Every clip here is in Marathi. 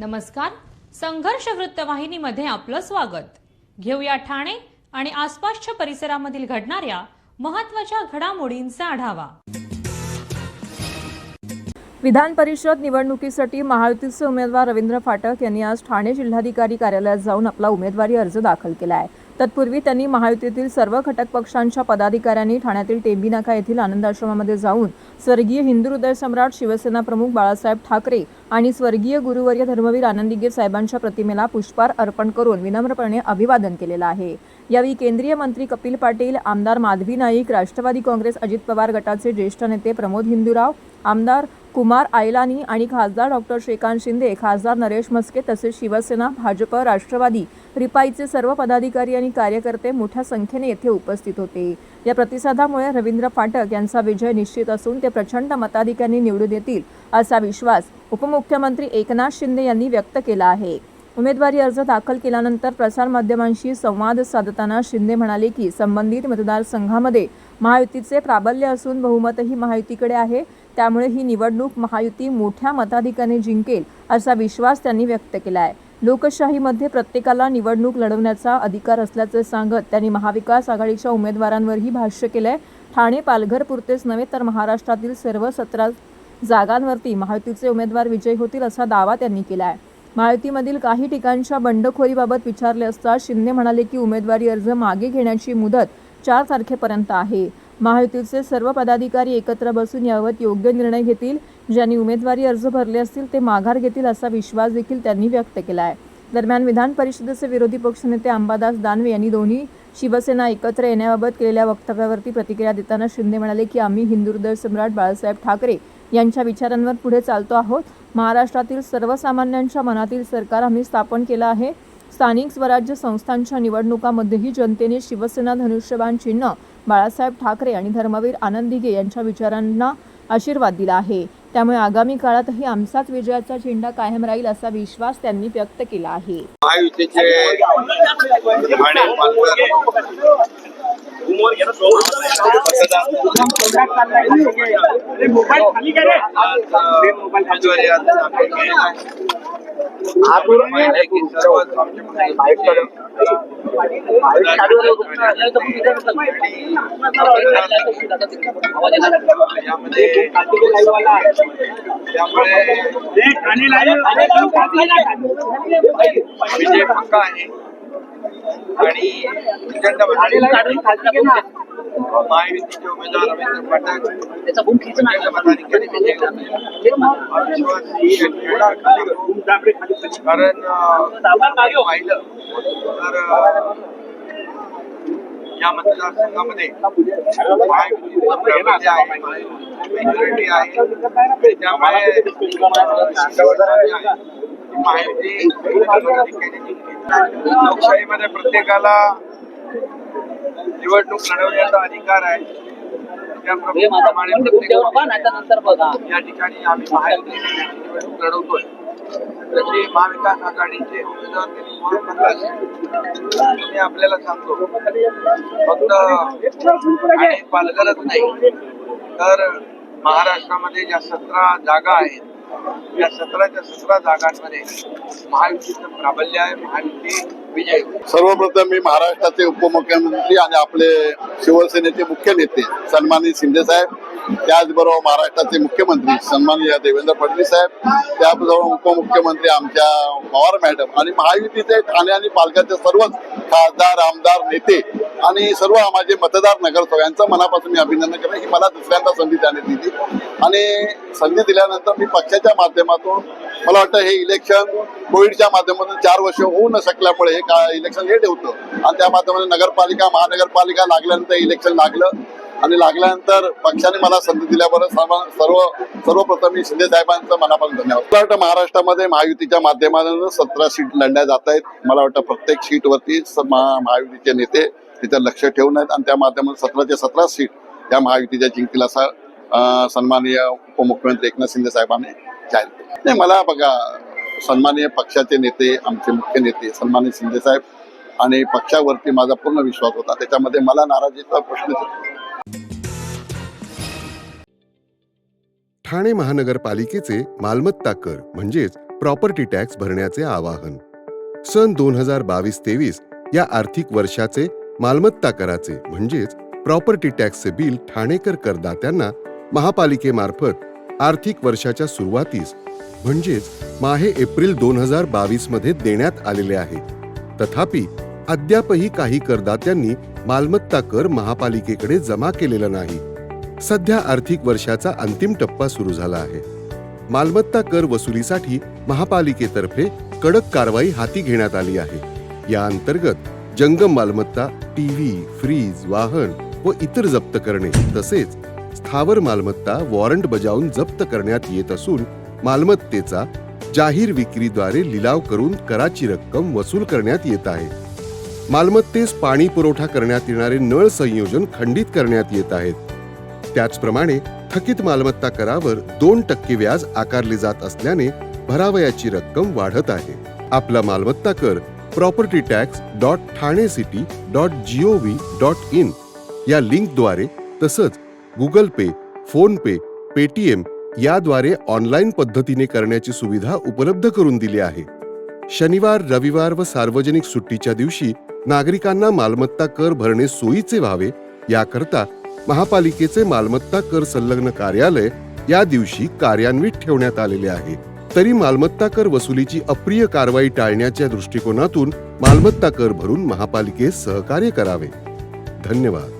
नमस्कार. संघर्ष वृत्तवाहिनीमध्ये आपलं स्वागत. घेऊया ठाणे आणि आसपासच्या परिसरामधील घडणाऱ्या महत्त्वाच्या घडामोडींचा आढावा. विधान परिषद निवडणुकीसाठी महायुतीचे उमेदवार रवींद्र फाटक यांनी आज ठाणे जिल्हाधिकारी कार्यालयात जाऊन आपला उमेदवारी अर्ज दाखल केला आहे. तत्पूर्वी त्यांनी महायुतीतील सर्व घटक पक्षांच्या पदाधिकाऱ्यांनी ठाण्यातील टेंबी नाका येथील आनंद आश्रमामध्ये जाऊन स्वर्गीय हिंदू हृदय सम्राट शिवसेना प्रमुख बाळासाहेब ठाकरे आणि स्वर्गीय गुरुवर्य धर्मवीर आनंदीगे साहेबांच्या प्रतिमेला पुष्पहार अर्पण करून विनम्रपणे अभिवादन केलेलं आहे. यावेळी केंद्रीय मंत्री कपिल पाटील, आमदार माधवी नाईक, राष्ट्रवादी काँग्रेस अजित पवार गटाचे ज्येष्ठ नेते प्रमोद हिंदूराव, आमदार कुमार आयलानी आणि खासदार डॉक्टर श्रीकांत शिंदे, खासदार नरेश म्हस्के तसेच शिवसेना, भाजप, राष्ट्रवादी, रिपाईचे सर्व पदाधिकारी आणि कार्यकर्ते मोठ्या संख्येने येथे उपस्थित होते. या प्रतिसादामुळे रवींद्र फाटक यांचा विजय निश्चित असून ते प्रचंड मताधिक्यांनी निवडून येतील असा विश्वास उपमुख्यमंत्री एकनाथ शिंदे यांनी व्यक्त केला आहे. उमेदवारी अर्ज दाखल केल्यानंतर प्रसारमाध्यमांशी संवाद साधताना शिंदे म्हणाले की संबंधित मतदारसंघामध्ये महायुतीचे प्राबल्य असून बहुमतही महायुतीकडे आहे. त्यामुळे ही निवडणूक महायुती मोठ्या मताधिक्याने जिंकेल असा विश्वास त्यांनी व्यक्त केला आहे. लोकशाहीमध्ये प्रत्येकाला निवडणूक लढवण्याचा अधिकार असल्याचे सांगत त्यांनी महाविकास आघाडीच्या उमेदवारांवरही भाष्य केलंय. ठाणे, पालघर पुरतेच नव्हे तर महाराष्ट्रातील सर्व 17 जागांवरती महायुतीचे उमेदवार विजयी होतील असा दावा त्यांनी केला आहे. महायुतीमधील काही ठिकाणच्या बंडखोरीबाबत विचारले असता शिंदे म्हणाले की उमेदवारी अर्ज मागे घेण्याची मुदत 4 तारखेपर्यंत आहे. महायुतीचे सर्व पदाधिकारी एकत्र बसून याबाबत योग्य निर्णय घेतील. ज्यांनी उमेदवारी अर्ज भरले असतील ते माघार घेतील असा विश्वास देखील त्यांनी व्यक्त केला आहे. दरम्यान विधान परिषदेचे विरोधी पक्षनेते अंबादास दानवे यांनी दोन्ही शिवसेना एकत्र येण्याबाबत केलेल्या वक्तव्यावरती प्रतिक्रिया देताना शिंदे म्हणाले की आम्ही हिंदू हृदय सम्राट बाळासाहेब ठाकरे यांच्या विचारांवर पुढे चालतो आहोत. महाराष्ट्रातील सर्वसामान्यांच्या मनातील सरकार आम्ही स्थापन केलं आहे. स्थानिक स्वराज्य संस्थांच्या निवडणुकांमध्येही जनतेने शिवसेना धनुष्यबाण चिन्ह, बाळासाहेब ठाकरे आणि धर्मवीर आनंदीगे यांच्या विचारांना आशीर्वाद दिला आहे. त्यामुळे आगामी काळातही आमचाच विजयाचा झेंडा कायम राहील असा विश्वास त्यांनी व्यक्त केला आहे. विजय पक्का आहे आणि महायुतीचे उमेदवार रवींद्र फाटक कारण पाहिलं तर या मतदारसंघामध्ये महायुतीचं प्राबल्य आहे, मेजॉरिटी आहे. त्यामुळे महायुती लोकशाहीमध्ये प्रत्येकाला निवडणूक लढवण्याचा अधिकार आहे. त्याप्रमाणे या ठिकाणी आम्ही महायुतीची निवडणूक लढवतोय. तसे महाविकास आघाडीचे उमेदवार मी आपल्याला सांगतो, फक्त आणि पालघरच नाही तर महाराष्ट्रामध्ये ज्या 17 जागा आहेत या 17च्या 17 जागांमध्ये महायुतीचं प्राबल्य आहे. महायुती विजय. सर्वप्रथम मी महाराष्ट्राचे उपमुख्यमंत्री आणि आपले शिवसेनेचे मुख्य नेते सन्माननीय शिंदे साहेब, त्याचबरोबर महाराष्ट्राचे मुख्यमंत्री सन्माननीय देवेंद्र फडणवीस साहेब, त्याचबरोबर उपमुख्यमंत्री आमच्या पवार मॅडम आणि महायुतीचे ठाणे आणि पालघरचे सर्वच खासदार, आमदार, नेते आणि सर्व माझे मतदार नगरसेवक यांचं मनापासून मी अभिनंदन करतो की मला दुसऱ्यांदा संधी त्याने दिली. आणि संधी दिल्यानंतर मी पक्षाच्या माध्यमातून मला वाटतं हे इलेक्शन कोविडच्या माध्यमातून 4 वर्ष होऊ न शकल्यामुळे हे इलेक्शन लेट होतं आणि त्या माध्यमातून नगरपालिका, महानगरपालिका लागल्यानंतर इलेक्शन लागलं आणि लागल्यानंतर पक्षाने मला संधी दिल्याबरोबर सर्वप्रथम मी शिंदे साहेबांचं मनापासून धन्यवाद. मला वाटतं महाराष्ट्रामध्ये महायुतीच्या माध्यमातून 17 सीट लढल्या जात आहेत. मला वाटतं प्रत्येक सीटवरती महायुतीचे नेते तिथे लक्ष ठेवून आहेत आणि त्या माध्यमातून 17च्या 17 सीट त्या महायुतीच्या जिंकतील असा सन्माननीय उपमुख्यमंत्री एकनाथ शिंदे साहेबांनी जाहीर केला. नाही, मला बघा, सन्माननीय पक्षाचे नेते, आमचे मुख्य नेते सन्माननीय शिंदे साहेब आणि पक्षावरती माझा पूर्ण विश्वास होता. त्याच्यामध्ये मला नाराजीचा प्रश्न. ठाणे महानगरपालिकेचे मालमत्ता कर म्हणजेच प्रॉपर्टी टॅक्स भरण्याचे आवाहन. सन 2022-23 या आर्थिक वर्षाचे मालमत्ता कराचे म्हणजेच प्रॉपर्टी टॅक्सचे बिल ठाणेकर करदात्यांना महापालिकेमार्फत आर्थिक वर्षाच्या सुरुवातीस म्हणजेच माहे एप्रिल 2022 मध्ये देण्यात आलेले आहे. तथापि अद्यापही काही करदात्यांनी मालमत्ता कर महापालिकेकडे जमा केलेला नाही. सध्या आर्थिक वर्षाचा अंतिम टप्पा सुरू झाला आहे. मालमत्ता कर वसुलीसाठी महापालिकेतर्फे कडक कारवाई हाती घेण्यात आली आहे. या अंतर्गत जंगम मालमत्ता, टीव्ही, फ्रीज, वाहन व इतर जप्त करणे तसेच स्थावर मालमत्ता वॉरंट बजावून जप्त करण्यात येत असून मालमत्तेचा जाहीर विक्रीद्वारे लिलाव करून कराची रक्कम वसूल करण्यात येत आहे. मालमत्तेस पाणी पुरवठा करण्यात येणारे नळ संयोजन खंडित करण्यात येत आहेत. त्याचप्रमाणे थकीत मालमत्ता करावर 2% व्याज आकारले जात असल्याने भरावयाची रक्कम वाढत आहे. आपला मालमत्ता कर propertytax.thanecity.gov.in या लिंकद्वारे तसंच गुगल पे, फोन पे, पेटीएम याद्वारे ऑनलाईन पद्धतीने करण्याची सुविधा उपलब्ध करून दिली आहे. शनिवार, रविवार व सार्वजनिक सुट्टीच्या दिवशी नागरिकांना मालमत्ता कर भरणे सोयीचे व्हावे याकरता महापालिकेचे मालमत्ता कर संलग्न कार्यालय या दिवशी कार्यान्वित ठेवण्यात आलेले आहे. तरी मालमत्ता कर वसुलीची अप्रिय कारवाई टाळण्याच्या दृष्टिकोनातून मालमत्ता कर भरून महापालिकेस सहकार्य करावे. धन्यवाद.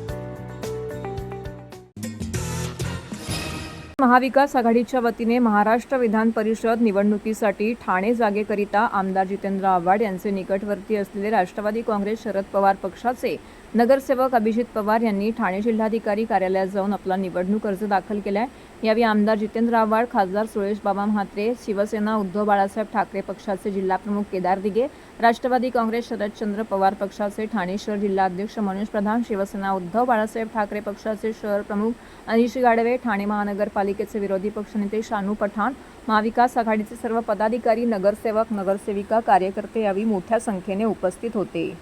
महाविकास आघाडीच्या वतीने महाराष्ट्र विधान परिषद निवडणुकीसाठी ठाणे जागेकरिता आमदार जितेंद्र आव्हाड यांचे निकटवर्ती असलेले राष्ट्रवादी काँग्रेस शरद पवार पक्षाचे नगरसेवक अभिजित पवार यांनी ठाणे जिल्हाधिकारी कार्यालयात जाऊन आपला निवडणूक अर्ज दाखल केलाय. यावेळी आमदार जितेंद्र आव्हाड, खासदार सुरेश बाबा म्हात्रे, शिवसेना उद्धव बाळासाहेब ठाकरे पक्षाचे जिल्हाप्रमुख केदार दिघे, राष्ट्रवादी काँग्रेस शरदचंद्र पवार पक्षाचे ठाणे शहर जिल्हाध्यक्ष मनोज प्रधान, शिवसेना उद्धव बाळासाहेब ठाकरे पक्षाचे शहर प्रमुख अनिश गाडवे, ठाणे महानगरपालिकेचे विरोधी पक्षनेते शानू पठाण, महाविकास आघाडीचे सर्व पदाधिकारी, नगरसेवक, नगरसेविका, कार्यकर्ते यावेळी मोठ्या संख्येने उपस्थित होते.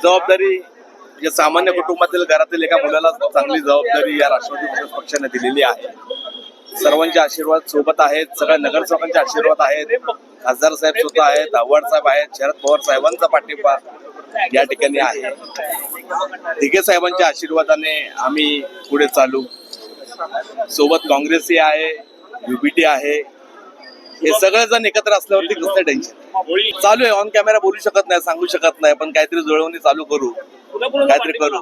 जबाबदारी या सामान्य कुटुंबातील घरातील एका मुलाला चांगली जबाबदारी या राष्ट्रवादी काँग्रेस पक्षाने दिलेली आहे. सर्वांचे आशीर्वाद सोबत आहेत, सगळ्या नगरसेवकांचे आशीर्वाद आहेत, खासदार साहेब सुद्धा आहेत, आव्हाड साहेब आहेत, शरद पवार साहेबांचा पाठिंबा या ठिकाणी आहे. दिघे साहेबांच्या आशीर्वादाने आम्ही पुढे चालू. सोबत काँग्रेसही आहे, युपीटी आहे. हे सगळे जण एकत्र असल्यावरती कसं टेन्शन चालू आहे. ऑन कॅमेरा बोलू शकत नाही, सांगू शकत नाही, पण काहीतरी जुळवणी चालू करू, काहीतरी करू.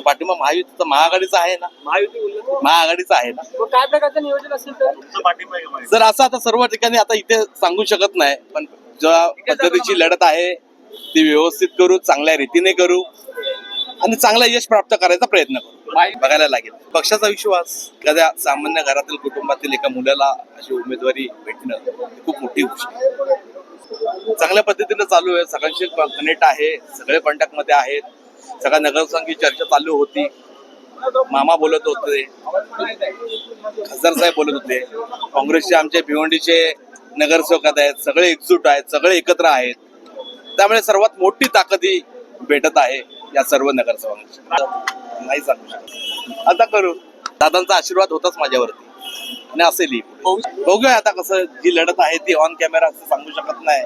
पाठिंबा महायुतीचा, महाआघाडीचा आहे ना, महाआघाडीचा आहे ना. काय प्रकारचं नियोजन असेल जर असं आता सर्व ठिकाणी आता इथे सांगू शकत नाही, पण ज्या पद्धतीची लढत आहे ती व्यवस्थित करू, चांगल्या रीतीने करू आणि चांगला यश प्राप्त करायचा प्रयत्न करू. बघायला लागेल. पक्षाचा विश्वास, एखाद्या सामान्य घरातील कुटुंबातील एका मुलाला अशी उमेदवारी भेटणं खूप मोठी गोष्ट आहे. चांगल्या पद्धतीने चालू आहे. सगळ्यांशी कनेक्ट आहे, सगळे कॉन्टॅक्ट मध्ये आहेत. सगळ्या नगरसेवकांची चर्चा चालू होती. मामा बोलत होते, खासदार साहेब बोलत होते, काँग्रेसचे आमचे भिवंडीचे नगरसेवक आहेत, सगळे एकजूट आहेत, सगळे एकत्र आहेत. त्यामुळे सर्वात मोठी ताकद ही भेटत आहे या सर्व नगरसेवकांची. नाही सांगू शकत. आता करू. दादांचा आशीर्वाद होताच माझ्यावरती आणि असेलही. बघूया आता कसं जी लढत आहे ती ऑन कॅमेरा असं सांगू शकत नाही.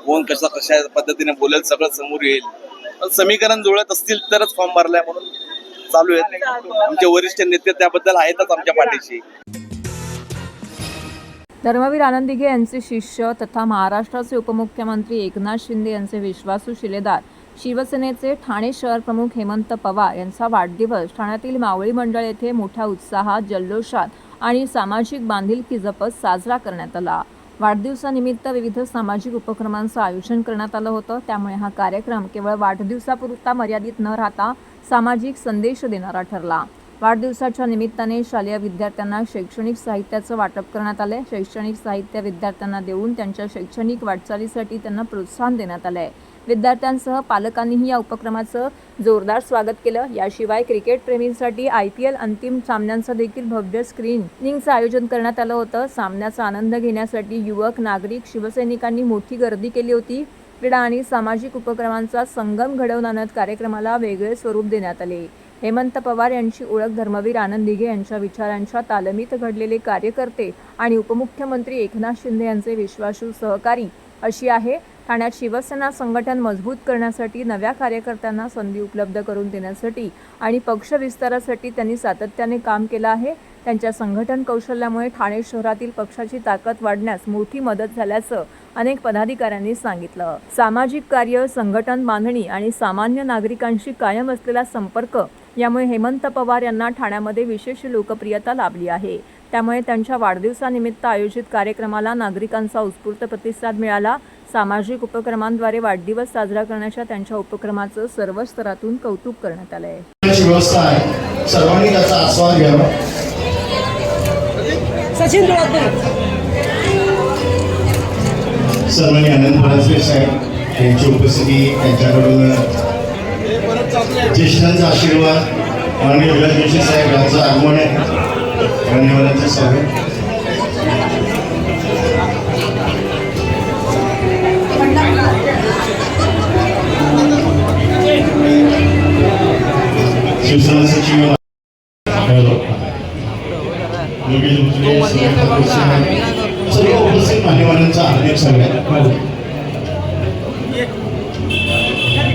कोण कशा पद्धतीने बोलेल सगळं समोर येईल. समीकरण जुळत असतील तरच फॉर्म भरलाय म्हणून चालू आहेत. आमचे वरिष्ठ नेते त्याबद्दल आहेतच आमच्या पाठीशी. धर्मवीर आनंद दिघे यांचे शिष्य तथा महाराष्ट्राचे उपमुख्यमंत्री एकनाथ शिंदे यांचे विश्वासू शिलेदार, शिवसेनेचे ठाणे शहर प्रमुख हेमंत पवार यांचा वाढदिवस ठाण्यातील मावळी मंडळ येथे मोठ्या उत्साहात, जल्लोषात आणि सामाजिक बांधिलकी जपत साजरा करण्यात आला. वाढदिवसानिमित्त विविध सामाजिक उपक्रमांचं आयोजन करण्यात आलं होतं. त्यामुळे हा कार्यक्रम केवळ वाढदिवसापुरता मर्यादित न राहता सामाजिक संदेश देणारा ठरला. वाढदिवसाच्या निमित्ताने शालेय विद्यार्थ्यांना शैक्षणिक साहित्याचं वाटप करण्यात आलंय. शैक्षणिक साहित्य विद्यार्थ्यांना देऊन त्यांच्या शैक्षणिक वाटचालीसाठी त्यांना प्रोत्साहन देण्यात आलंय. विद्यार्थ्यांसह पालकांनीही या उपक्रमाचं जोरदार स्वागत केलं. याशिवाय क्रिकेट प्रेमींसाठी IPL अंतिम सामन्यांचं देखील भव्य स्क्रीनिंगचं आयोजन करण्यात आलं होतं. सामन्याचा आनंद घेण्यासाठी युवक, नागरिक, शिवसैनिकांनी मोठी गर्दी केली होती. क्रीडा आणि सामाजिक उपक्रमांचा संगम घडवून आणत कार्यक्रमाला वेगळे स्वरूप देण्यात आले. हेमंत पवार यांची ओळख धर्मवीर आनंद दिघे यांच्या विचारांच्या तालमीत घडलेले कार्यकर्ते आणि उपमुख्यमंत्री एकनाथ शिंदे यांचे विश्वासू सहकारी अशी आहे. ठाण्यात शिवसेना संघटन मजबूत करण्यासाठी, नव्या कार्यकर्त्यांना संधी उपलब्ध करून देण्यासाठी आणि पक्ष विस्तारासाठी त्यांनी सातत्याने काम केलं आहे. त्यांच्या संघटन कौशल्यामुळे ठाणे शहरातील पक्षाची ताकद वाढण्यास मोठी मदत झाल्याचं अनेक पदाधिकाऱ्यांनी सांगितलं. सामाजिक कार्य, संघटन बांधणी आणि सामान्य नागरिकांशी कायम असलेला संपर्क यामुळे हेमंत पवार यांना ठाण्यामध्ये विशेष लोकप्रियता लाभली आहे. त्यामुळे त्यांच्या वाढदिवसानिमित्त आयोजित कार्यक्रमाला नागरिकांचा उत्स्फूर्त प्रतिसाद मिळाला. सामाजिक उपक्रमांद्वारे वाढदिवस साजरा करण्याच्या त्यांच्या उपक्रमाचं सर्व स्तरातून कौतुक करण्यात आलं आहे. व्यवस्था आहे, सर्वांनी त्याचा आस्वाद घ्यावा. सर्वांनी आनंद फडणवीस साहेब यांची उपस्थिती, त्यांच्याकडून ज्येष्ठांचा आशीर्वाद, माननीय विलास जोशी साहेब यांचं आगमन आहे. मान्यवरांचं स्वागत. शिवसेना सचिव सर्व उपस्थित मान्यवरांचा हार्दिक स्वागत.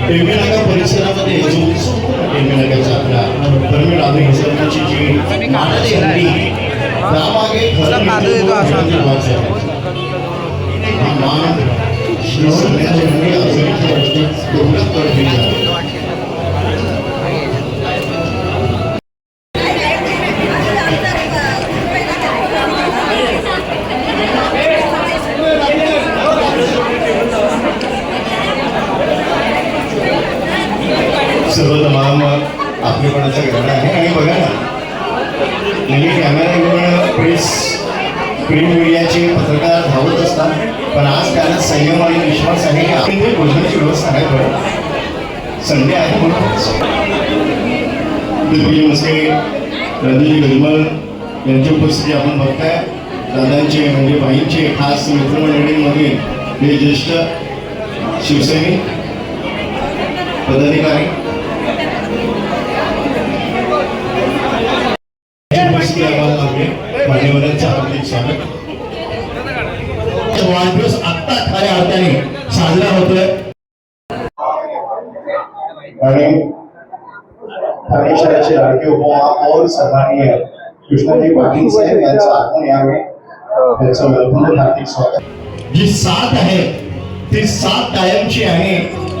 टेंबेनगर परिसरामध्ये टेंबेनगरचा आपला परमिट आधी घसरण्याची जी नाटक संधी त्यामागे खरं सर्व तमाम आपलेपणाचा घटना आहे. आणि बघा ना, म्हणजे कॅमेरा घेऊन प्रिंट मीडियाचे पत्रकार धावत असतात, पण आज त्यांना संयम आणि विश्वास आहे की आपण ते भोजनाची व्यवस्था आहे. बरं संडे आहे म्हणूनच नमस्ते. राजेश गजमल यांची उपस्थिती आपण बघताय. दादांचे म्हणजे बाईंचे खास मित्रमंडळींमधील हे ज्येष्ठ शिवसैनिक पदाधिकारी मान्यवरांचं हार्दिक स्वागत. वाढदिवस आत्ता खऱ्या अर्थाने साजरा होतोय आणि ठाणे शहराचे लाडके उपमहापौर सन्माननीय कृष्णाजी पाटील साहेब यांचं आगमन यावेळी त्यांचं वेलकम हार्दिक स्वागत. जी साथ आहे ती साथ कायमची आहे.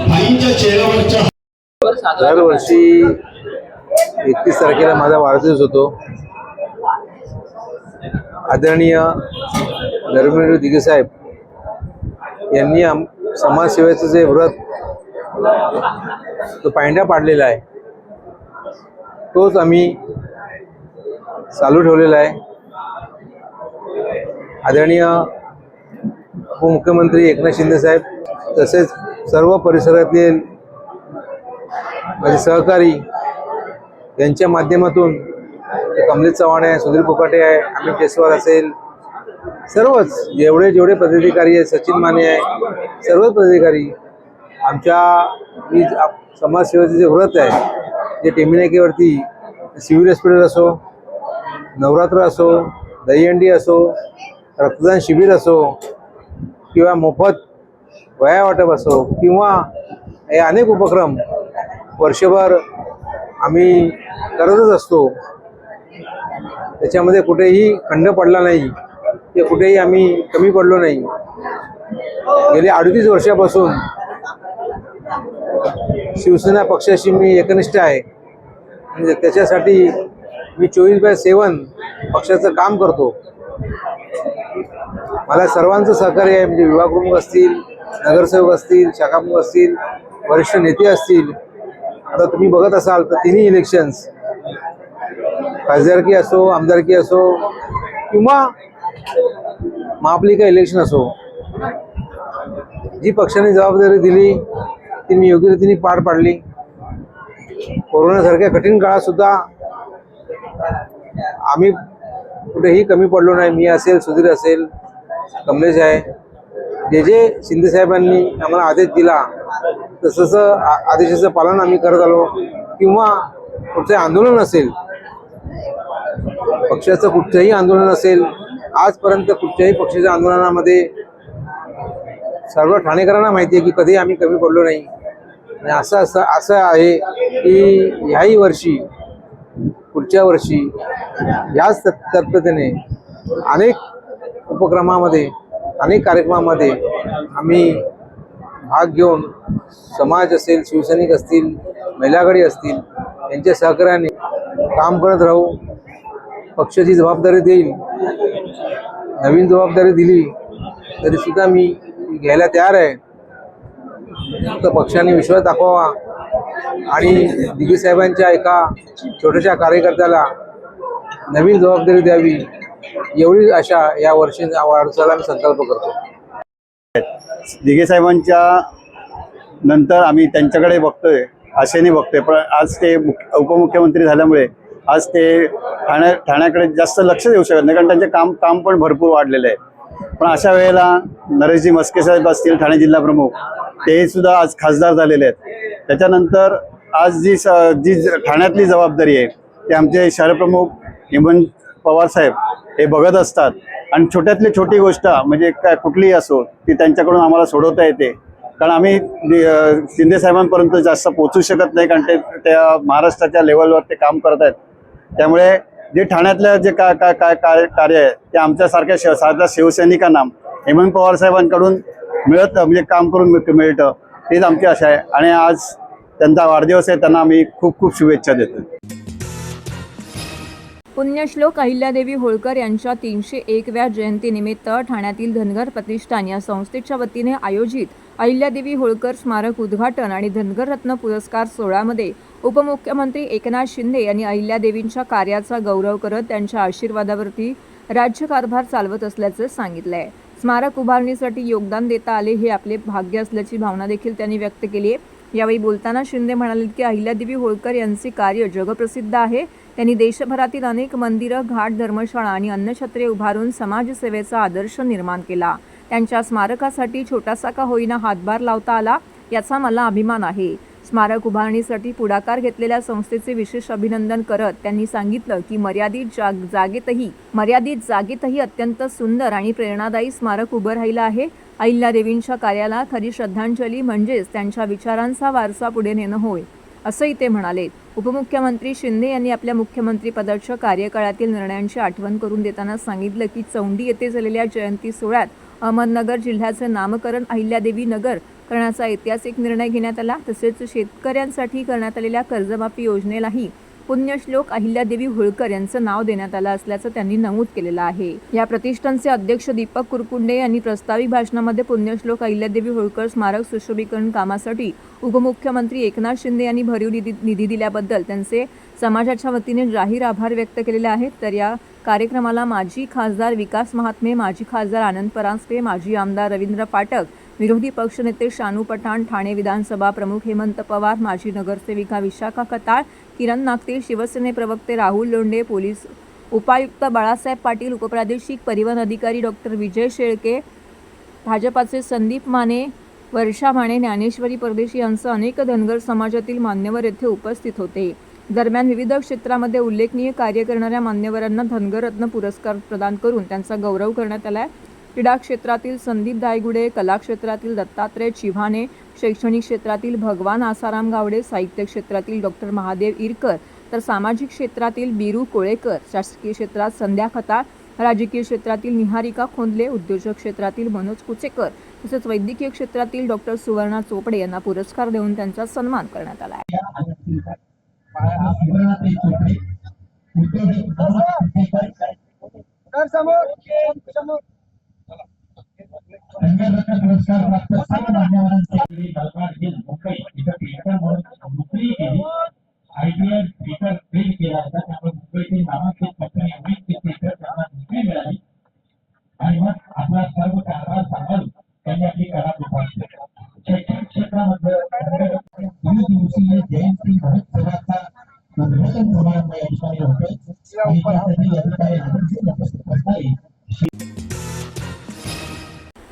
भाईंच्या चेहऱ्यावरच्या दरवर्षी 31 तारखेला माझा वाढदिवस होतो. आदरणीय धर्मवीर दिघे साहेब यांनी समाजसेवेचं जे व्रत तो पायंड्या पाडलेला आहे, तोच आम्ही चालू ठेवलेला आहे. आदरणीय उपमुख्यमंत्री एकनाथ शिंदे साहेब तसेच सर्व परिसरातील माझे सहकारी यांच्या माध्यमातून कमलेश चव्हाण आहे, सुधीर कोकाटे आहे, अमित जयस्वाल असेल, सर्वच जेवढे पदाधिकारी आहेत, सचिन माने आहे, सर्वच पदाधिकारी आमच्या समाजसेवेचे जे व्रत आहे, जे टेंबेनगरवरती सिव्हिल हॉस्पिटल असो, नवरात्र असो, दहीहंडी असो, रक्तदान शिबिर असो किंवा मोफत वह्या वाटप असो किंवा हे अनेक उपक्रम वर्षभर आम्ही करतच असतो. त्याच्यामध्ये कुठेही खंड पडला नाही, ते कुठेही आम्ही कमी पडलो नाही. गेली 38 वर्षापासून शिवसेना पक्षाशी मी एकनिष्ठ आहे. म्हणजे त्याच्यासाठी मी 24/7 पक्षाचं काम करतो. मला सर्वांचं सहकार्य आहे. म्हणजे विभाग प्रमुख असतील, नगरसेवक असतील, शाखा प्रमुख असतील, वरिष्ठ नेते असतील. आता तुम्ही बघत असाल तर तिन्ही इलेक्शन्स, खासदारकी असो, आमदारकी असो किंवा महापालिका इलेक्शन असो, जी पक्षाने जबाबदारी दिली ती मी योग्य रीतीने पार पाडली. कोरोनासारख्या कठीण काळात सुद्धा आम्ही कुठेही कमी पडलो नाही. मी असेल, सुधीर असेल, कमलेश आहे, जे शिंदे साहेबांनी आम्हाला आदेश दिला तसं आदेशाचं पालन आम्ही करत आलो. किंवा कुठचं आंदोलन असेल, पक्षाचं कुठचंही आंदोलन असेल, आजपर्यंत कुठच्याही पक्षाच्या आंदोलनामध्ये सर्व ठाणेकरांना माहिती आहे की कधी आम्ही कमी पडलो नाही. आणि असं आहे की ह्याही वर्षी, पुढच्या वर्षी याच तत्परतेने अनेक उपक्रमामध्ये, अनेक कार्यक्रमामध्ये आम्ही भाग घेऊन समाज असेल, शिवसैनिक असतील, महिला आघाडी असतील यांच्या सहकार्याने काम करत राहू. पक्षाची जबाबदारी देईल, नवीन जबाबदारी दिली तरी सुद्धा मी घ्यायला तयार आहे. फक्त पक्षाने विश्वास दाखवावा आणि दिघे साहेबांच्या एका छोट्याशा कार्यकर्त्याला नवीन जबाबदारी द्यावी, एवढी आशा या वाढदिवसाला मी संकल्प करतो. दिघे साहेबांच्या नंतर आम्ही त्यांच्याकडे बघतोय, आशेने बघतोय. पण आज ते उपमुख्यमंत्री झाल्यामुळे आज ते ठाण्याकडे जास्त लक्ष देऊ शकत नाही, कारण त्यांचे काम पण भरपूर वाढलेलं आहे. पण अशा वेळेला नरेशजी म्हस्के साहेब असतील, ठाणे जिल्हा प्रमुख, ते सुद्धा आज खासदार झालेले आहेत. त्याच्यानंतर आज जी ठाण्यातली जबाबदारी आहे ते आमचे शहरप्रमुख हेमंत पवार साहेब हे बघत असतात. आणि छोट्यातली छोटी गोष्ट म्हणजे काय कुठलीही असो ती त्यांच्याकडून आम्हाला सोडवता येते, कारण आम्ही शिंदे साहेबांपर्यंत जास्त पोहोचू शकत नाही, कारण ते त्या महाराष्ट्राच्या लेवलवर ते काम करत आहेत. त्यामुळे जे ठाण्यातलं जे कार्य आहे ते आमच्यासारख्या साध्या शिवसैनिकांना हेमंत पवार साहेबांकडून म्हणजे काम करून मिळतं, तेच आमची आशा आहे. आणि आज त्यांचा वाढदिवस आहे, त्यांना आम्ही खूप खूप शुभेच्छा देतो. पुण्यश्लोक अहिल्यादेवी होळकर यांच्या 301व्या जयंतीनिमित्त ठाण्यातील धनगर प्रतिष्ठान या संस्थेच्या वतीने आयोजित अहिल्यादेवी होळकर स्मारक उद्घाटन आणि धनगर रत्न पुरस्कार सोहळ्यामध्ये उपमुख्यमंत्री एकनाथ शिंदे यांनी अहिल्यादेवींच्या कार्याचा गौरव करत त्यांच्या आशीर्वादावरती राज्यकारभार चालवत असल्याचे सांगितले आहे. स्मारक उभारणीसाठी योगदान देता आले हे आपले भाग्य असल्याची भावना देखील त्यांनी व्यक्त केली आहे. यावेळी बोलताना शिंदे म्हणाले की अहिल्यादेवी होळकर यांचे कार्य जगप्रसिद्ध आहे. त्यांनी देशभरातील अनेक मंदिरं, घाट, धर्मशाळा आणि अन्नछत्रे उभारून समाजसेवेचा आदर्श निर्माण केला. त्यांच्या स्मारकासाठी छोटासा का होईना हातभार लावता आला याचा मला अभिमान आहे. स्मारक उभारणीसाठी पुढाकार घेतलेल्या संस्थेचे विशेष अभिनंदन करत त्यांनी सांगितलं की मर्यादित जागेतही अत्यंत सुंदर आणि प्रेरणादायी स्मारक उभं राहिलं आहे. अहिल्यादेवींच्या कार्याला खरी श्रद्धांजली म्हणजेच त्यांच्या विचारांचा वारसा पुढे नेणं होय, असंही ते म्हणाले. उपमुख्यमंत्री शिंदे यांनी आपल्या मुख्यमंत्रीपदाच्या कार्यकाळातील निर्णयांची आठवण करून देताना सांगितलं की चौंडी येथे झालेल्या जयंती सोहळ्यात अहमदनगर जिल्ह्याचे नामकरण अहिल्यादेवी नगर करण्याचा ऐतिहासिक निर्णय घेण्यात आला. तसेच शेतकऱ्यांसाठी करण्यात आलेल्या कर्जमाफी योजनेलाही पुण्यश्लोक अहिल्यादेवी होळकर यांचं नाव देण्यात आलं असल्याचं त्यांनी नमूद केलेलं आहे. या प्रतिष्ठानचे अध्यक्ष दीपक कुरकुंडे यांनी प्रस्तावित भाषणामध्ये पुण्यश्लोक अहिल्यादेवी होळकर स्मारक सुशोभीकरण कामासाठी उपमुख्यमंत्री एकनाथ शिंदे यांनी भरीव निधी दिल्याबद्दल त्यांचे समाजाच्या वतीने जाहीर आभार व्यक्त केलेले आहेत. तर या कार्यक्रमाला माजी खासदार विकास महात्मे, माजी खासदार आनंद परांजपे, माजी आमदार रवींद्र फाटक, विरोधी पक्षनेते शानू पठाण, ठाणे विधानसभा प्रमुख हेमंत पवार, माजी नगरसेविका विशाखा कताळ, किरण नागते, शिवसेने प्रवक्ते राहुल लोंढे, पोलीस उपायुक्त बाळासाहेब पाटील, उपप्रादेशिक परिवहन अधिकारी डॉक्टर विजय शेळके, भाजपाचे संदीप माने, वर्षा माने, ज्ञानेश्वरी परदेशी यांसह अनेक धनगर समाजातील मान्यवर येथे उपस्थित होते. दरम्यान विविध क्षेत्रामध्ये उल्लेखनीय कार्य करणाऱ्या मान्यवरांना धनगर रत्न पुरस्कार प्रदान करून त्यांचा गौरव करण्यात आला. क्रीडा क्षेत्रातील संदीप दायगुडे, कला क्षेत्रातील दत्तात्रय चिव्हाणे, शैक्षणिक क्षेत्रातील भगवान आसाराम गावडे, साहित्य क्षेत्रातील डॉक्टर महादेव इरकर, तर सामाजिक क्षेत्रातील बीरू कोळेकर, शासकीय क्षेत्रात संध्या खताळ, राजकीय क्षेत्रातील निहारिका खोंदले, उद्योजक क्षेत्रातील मनोज कुचेकर तसेच वैद्यकीय क्षेत्रातील डॉक्टर सुवर्णा चोपडे यांना पुरस्कार देऊन त्यांचा सन्मान करण्यात आला आहे. आणि मग आपला सर्व कारभार सांभाळून त्यांनी आपली कला जोपासली. शैक्षणिक क्षेत्रामध्ये दिवसीय जयंती महोत्सवाचा उद्घाटन समारंभ या ठिकाणी होतोय आणि त्यासाठी या ठिकाणी आकर्षित उपस्थित असणारी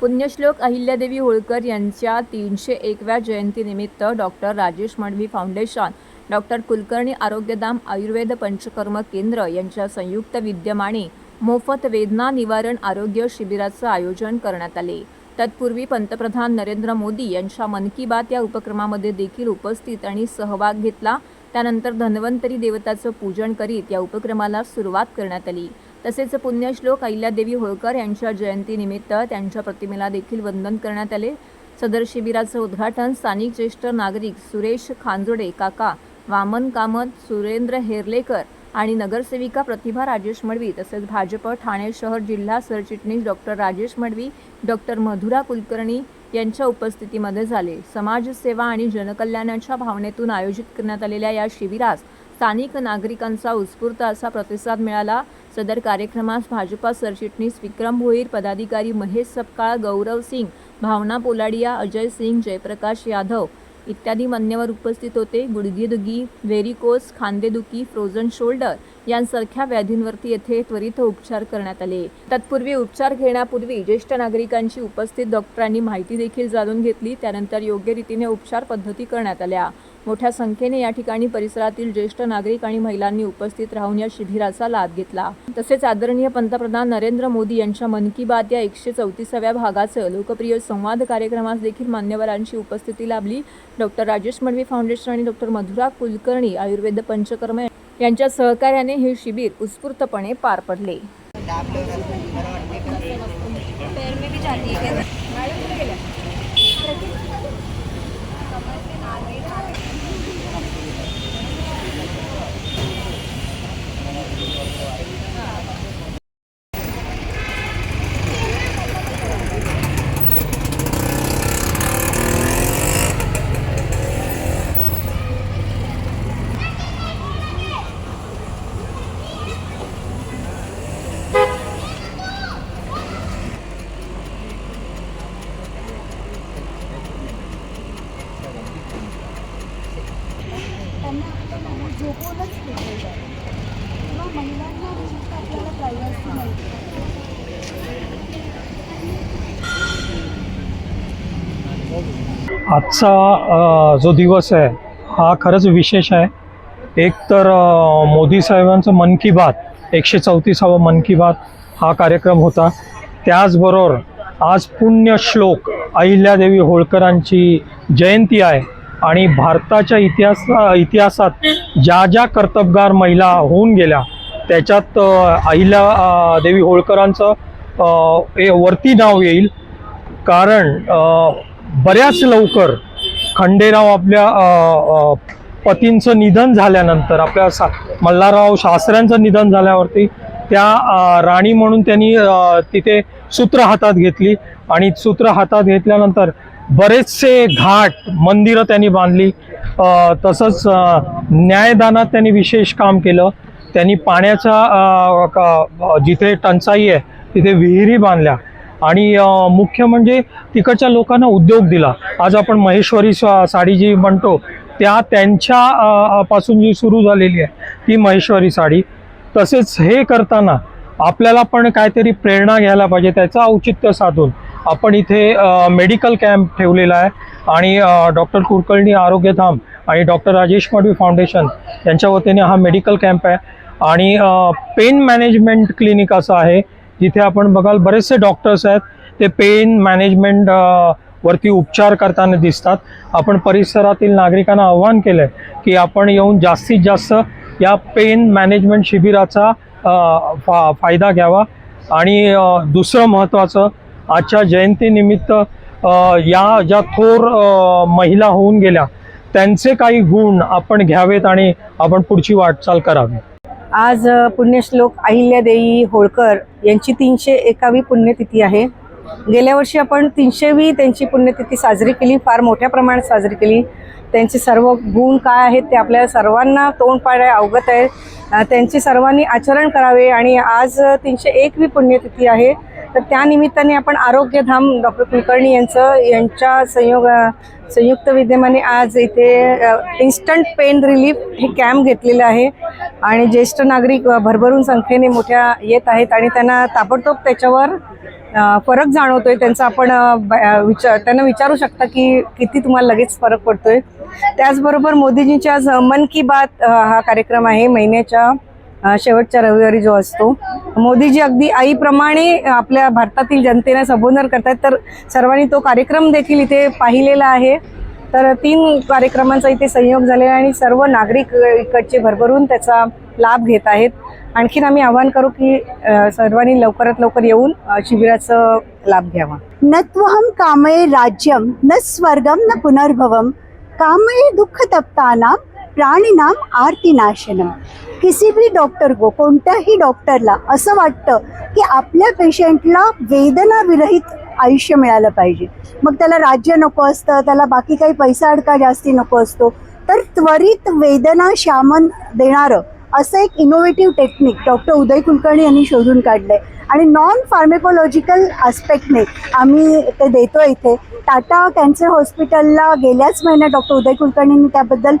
पुण्यश्लोक अहिल्यादेवी होळकर यांच्या 301व्या जयंतीनिमित्त doctor Rajesh Madavi foundation doctor Kulkarni Arogyadham Ayurveda panchakarma केंद्र यांच्या संयुक्त विद्यमाने मोफत वेदना निवारण आरोग्य शिबिराचं आयोजन करण्यात आले। तत्पूर्वी पंतप्रधान नरेंद्र मोदी यांच्या मन की बात या उपक्रमामध्ये देखील उपस्थित आणि सहभाग घेतला। त्यानंतर धन्वंतरी देवताचं पूजन करीत या उपक्रमाला सुरुवात करण्यात आली। तसेच पुण्यश्लोक अहिल्यादेवी होळकर यांच्या जयंतीनिमित्त त्यांच्या प्रतिमेला देखील वंदन करण्यात आले। सदर शिबिराचं उद्घाटन स्थानिक ज्येष्ठ नागरिक सुरेश खांजोडे काका, वामन कामत, सुरेंद्र हेरलेकर आणि नगरसेविका प्रतिभा राजेश मडवी तसेच भाजप ठाणे शहर जिल्हा सरचिटणीस डॉक्टर राजेश मडवी, डॉक्टर मधुरा कुलकर्णी यांच्या उपस्थितीमध्ये झाले। समाजसेवा आणि जनकल्याणाच्या भावनेतून आयोजित करण्यात आलेल्या या शिबिरास स्थानिक नागरिकांचा उत्स्फूर्त असा प्रतिसाद मिळाला। सदर कार्यक्रमास भाजपा सरचिटणीस विक्रम भोईर, पदाधिकारी महेश सपकाळ, गौरव सिंग, भावना पोलाडिया, अजय सिंग, जयप्रकाश यादव इत्यादी मान्यवर उपस्थित होते। गुडघेदुखी, व्हेरिकोस, खांदेदुखी, फ्रोझन शोल्डर यांसारख्या व्याधींवरती येथे त्वरित उपचार करण्यात आले। तत्पूर्वी उपचार घेण्यापूर्वी ज्येष्ठ नागरिकांची उपस्थित डॉक्टरांनी माहिती देखील जाणून घेतली। त्यानंतर योग्य रीतीने उपचार पद्धती करण्यात आल्या। मोठ्या संख्येने या ठिकाणी परिसरातील ज्येष्ठ नागरिक आणि महिलांनी उपस्थित राहून या शिबिराचा लाभ घेतला। तसेच आदरणीय पंतप्रधान नरेंद्र मोदी यांच्या मन की बात या 134व्या भागाचं लोकप्रिय संवाद कार्यक्रमास देखील मान्यवरांची उपस्थिती लाभली। डॉक्टर राजेश मडवी फाउंडेशन आणि डॉक्टर मधुरा कुलकर्णी आयुर्वेद पंचकर्म यांच्या सहकार्याने हे शिबिर उत्स्फूर्तपणे पार पडले। आजचा जो दिवस आहे हा खरंच विशेष आहे। एक तर मोदी साहेबांचं मन की बात 134वा मन की बात हा कार्यक्रम होता। त्याचबरोबर आज पुण्यश्लोक अहिल्यादेवी होळकरांची जयंती आहे आणि भारताच्या इतिहासात ज्या ज्या कर्तबगार महिला होऊन गेल्या त्याच्यात अहिल्यादेवी होळकरांचं वरती नाव येईल। कारण बऱ्याच लवकर खंडेराव आपल्या पतींचं निधन झाल्यानंतर, आपल्या मल्हारराव शास्त्र्यांचं निधन झाल्यावरती त्या राणी म्हणून त्यांनी तिथे सूत्र हातात घेतली आणि सूत्र हातात घेतल्यानंतर बरेचसे घाट मंदिरं त्यांनी बांधली। तसंच न्यायदानात त्यांनी विशेष काम केलं। त्यांनी पाण्याचा जिथे टंचाई आहे तिथे विहिरी बांधल्या आणि मुख्य म्हणजे तिकडच्या लोकांना उद्योग दिला। आज आपण महेश्वरी साडी जी म्हणतो त्यांच्या पासून जी सुरू झालेली आहे ती महेश्वरी साडी। तसेच हे करताना आपल्याला पण काहीतरी प्रेरणा घ्यायला पाहिजे। त्याचं औचित्य साधून आपण इथे मेडिकल कॅम्प ठेवलेला आहे आणि डॉक्टर कुलकर्णी आरोग्यधाम आणि डॉक्टर राजेश मडवी फाउंडेशन यांच्या वतीने हा मेडिकल कॅम्प आहे आणि पेन मॅनेजमेंट क्लिनिक असं आहे जिथे आपण बघाल बरेचसे डॉक्टर्स आहेत ते पेन मॅनेजमेंट वरती उपचार करताना दिसतात। आपण परिसरातील नागरिकांना आवाहन केलंय की आपण येऊन जास्तीत जास्त या पेन मॅनेजमेंट शिबिराचा फायदा घ्यावा। आणि दुसरं महत्त्वाचं, आजच्या जयंतीनिमित्त या ज्या थोर महिला होऊन गेल्या त्यांचे काही गुण आपण घ्यावेत आणि आपण पुढची वाटचाल करावी। आज पुण्यश्लोक अहिल्यादेवी होळकर यांची 301वी पुण्यतिथी आहे। गेल्या वर्षी आपण 300वी त्यांची पुण्यतिथी साजरी केली, फार मोठ्या प्रमाणात साजरी केली। त्यांचे सर्व गुण काय आहेत ते आपल्या सर्वांना तोंडपाठ अवगत आहे। त्यांचे सर्वांनी आचरण करावे आणि आज 301वी पुण्यतिथी आहे। तर त्या निमित्ताने आपण आरोग्यधाम डॉक्टर कुलकर्णी यांच्या संयुक्त विद्यमाने आज इथे इन्स्टंट पेन रिलीफ हे कॅम्प घेतलेलं आहे आणि ज्येष्ठ नागरिक भरभरून संख्येने मोठ्या येत आहेत आणि त्यांना ताबडतोब त्याच्यावर फरक जाणवतोय त्यांचा. आपण त्यांना विचारू शकता की किती तुम्हाला लगेच फरक पडतोय. त्याचबरोबर मोदीजींच्या आज मन की बात हा कार्यक्रम आहे महिन्याच्या शेवटच्या रविवारी जो असतो. मोदीजी अगदी आईप्रमाणे आपल्या भारतातील जनतेला संबोधन करतात, तर सर्वांनी तो कार्यक्रम देखील इथे पाहिलेला आहे. तर 3 कार्यक्रमांचा इथे संयोग झालेला आहे आणि सर्व नागरिक इकडचे भरभरून त्याचा लाभ घेत आहेत. आणखीन आम्ही आवाहन करू की सर्वांनी लवकरात लवकर येऊन शिबिराचा लाभ घ्यावा. न त्वहं कामये राज्यम न स्वर्गम न पुनर्भवम कामये दुःख तप्तानाम प्राणीनाम आर्तिनाशनम. किसी भी डॉक्टर को, कोणत्याही डॉक्टरला असं वाटतं की आपल्या पेशंटला वेदना विरहित आयुष्य मिळालं पाहिजे. मग त्याला राज्य नको असतं, त्याला बाकी काही पैसा अडका जास्ती नको असतो, तर त्वरित वेदना शामन देणारं असं एक इनोव्हेटिव्ह टेक्निक डॉक्टर उदय कुलकर्णी यांनी शोधून काढलंय आणि नॉन फार्मेकोलॉजिकल आस्पेक्टने आम्ही ते देतो इथे. टाटा कॅन्सर हॉस्पिटलला गेल्याच महिन्यात डॉक्टर उदय कुलकर्णींनी त्याबद्दल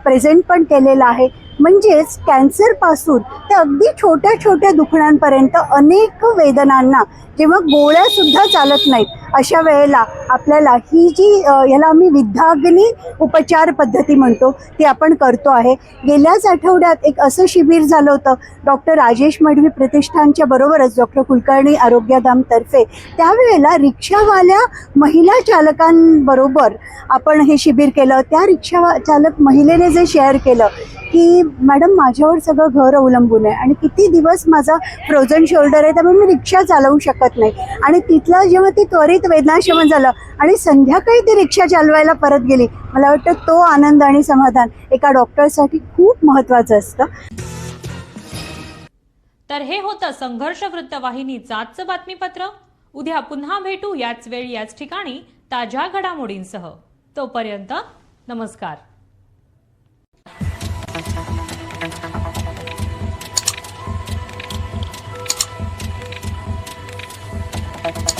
प्रेझेंट पण केलेलं आहे. म्हणजेच कॅन्सरपासून ते अगदी छोट्या छोट्या दुखण्यांपर्यंत अनेक वेदनांना जेव्हा गोळ्यासुद्धा चालत नाहीत अशा वेळेला आपल्याला ही जी याला आम्ही विद्याग्नी उपचार पद्धती म्हणतो ती आपण करतो आहे. गेल्याच आठवड्यात एक असं शिबिर झालं होतं डॉक्टर राजेश मडवी प्रतिष्ठानच्या बरोबरच डॉक्टर कुलकर्णी आरोग्यधामतर्फे. त्यावेळेला रिक्षावाल्या महिला चालकांबरोबर आपण हे शिबिर केलं. त्या रिक्षा चालक महिलेने जे शेअर केलं की मॅडम माझ्यावर सगळं घर अवलंबून आहे आणि किती दिवस माझा फ्रोझन शोल्डर आहे त्यामुळे मी रिक्षा चालवू शकत नाही. आणि तिथलं जेव्हा ती त्वरित वेदनाशमन झालं आणि संध्याकाळी ती रिक्षा चालवायला परत गेली, मला वाटतं तो आनंद आणि समाधान एका डॉक्टरसाठी खूप महत्त्वाचं असतं. तर हे होतं संघर्ष वृत्तवाहिनीचं आजचं बातमीपत्र. उद्या पुन्हा भेटू याच वेळी याच ठिकाणी ताज्या घडामोडींसह. तोपर्यंत नमस्कार. Thank you.